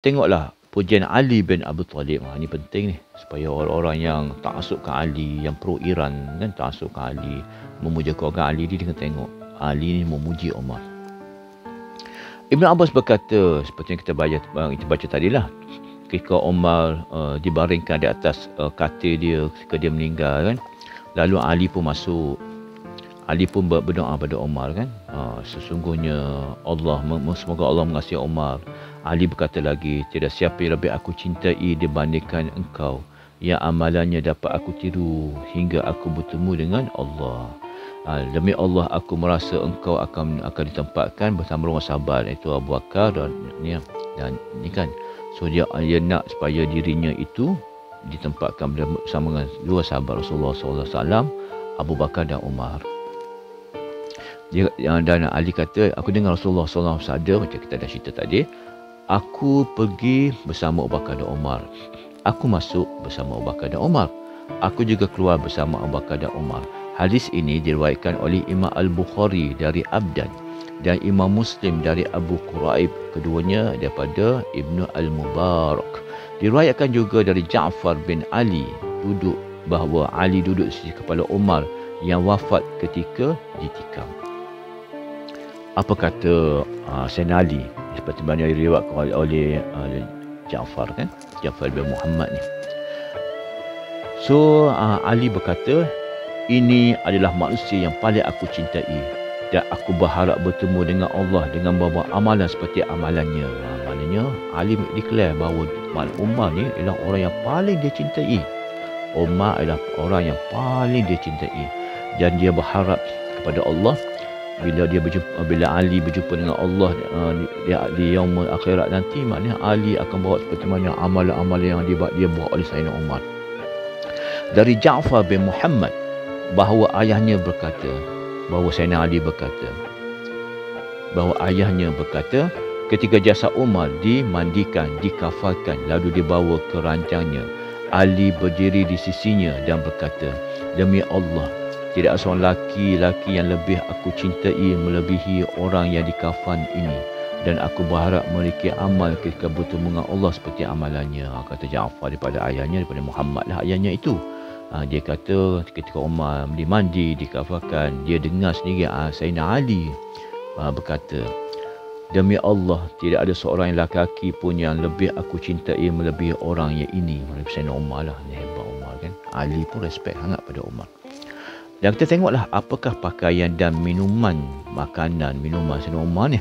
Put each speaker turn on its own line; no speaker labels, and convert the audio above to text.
tengoklah pujian Ali bin Abi Talib. Ini penting ni supaya orang-orang yang taksubkan Ali, yang pro Iran kan, taksubkan Ali, memuja keluarga Ali, dia dengan tengok Ali ni memuji Umar. Ibn Abbas berkata seperti yang kita baca tadilah, ketika Umar dibaringkan di atas katil dia ketika dia meninggal kan, lalu Ali pun masuk. Ali pun berdoa pada Umar kan, sesungguhnya semoga Allah mengasihi Umar. Ali berkata lagi, tiada siapa yang lebih aku cintai dibandingkan engkau, yang amalannya dapat aku tiru hingga aku bertemu dengan Allah. Demi Allah aku merasa engkau akan ditempatkan bersama orang sahabat, iaitu Abu Bakar dan ni kan. So dia nak supaya dirinya itu ditempatkan bersama dengan dua sahabat Rasulullah SAW, Abu Bakar dan Umar. Dan Ali kata, aku dengar Rasulullah SAW bersabda, macam kita dah cerita tadi, aku pergi bersama Abu Bakar dan Umar, aku masuk bersama Abu Bakar dan Umar, aku juga keluar bersama Abu Bakar dan Umar. Hadis ini diriwayatkan oleh Imam Al-Bukhari dari Abdan dan Imam Muslim dari Abu Quraib, keduanya daripada Ibnu Al-Mubarak. Diriwayatkan juga dari Ja'far bin Ali bahawa Ali duduk di sisi kepala Umar yang wafat ketika ditikam. Apa kata Sayyidina Ali seperti mana diriwayatkan oleh Ja'far kan, Ja'far bin Muhammad ni. So Ali berkata, ini adalah manusia yang paling aku cintai dan aku berharap bertemu dengan Allah dengan membawa amalan seperti amalannya. Maknanya Ali declare bahawa Umar ni adalah orang yang paling dia cintai. Umar adalah orang yang paling dia cintai dan dia berharap kepada Allah bila Ali berjumpa dengan Allah di yaumul akhirat nanti, maknanya Ali akan bawa seperti mana amalan-amalan yang dia buat oleh Sayyidina Umar. Dari Ja'far bin Muhammad bahawa ayahnya berkata, bahawa Sayyidina Ali berkata, bahawa ayahnya berkata, ketika jasad Umar dimandikan, dikafarkan, lalu dibawa ke ranjangnya, Ali berdiri di sisinya dan berkata, demi Allah, tidak ada seorang laki-laki yang lebih aku cintai melebihi orang yang dikafan ini, dan aku berharap memiliki amal ketika bertemu dengan Allah seperti amalannya. Kata Ja'far daripada ayahnya, daripada Muhammad lah ayahnya itu. Dia kata ketika Umar mandi, dikafarkan, dia dengar sendiri Sayyidina Ali berkata, demi Allah, tidak ada seorang lelaki pun yang lebih aku cintai melebihi orang yang ini. Sayyidina Umar lah, hebat Umar kan. Ali pun respect sangat pada Umar. Dan kita tengoklah apakah pakaian dan minuman Sayyidina Umar ni.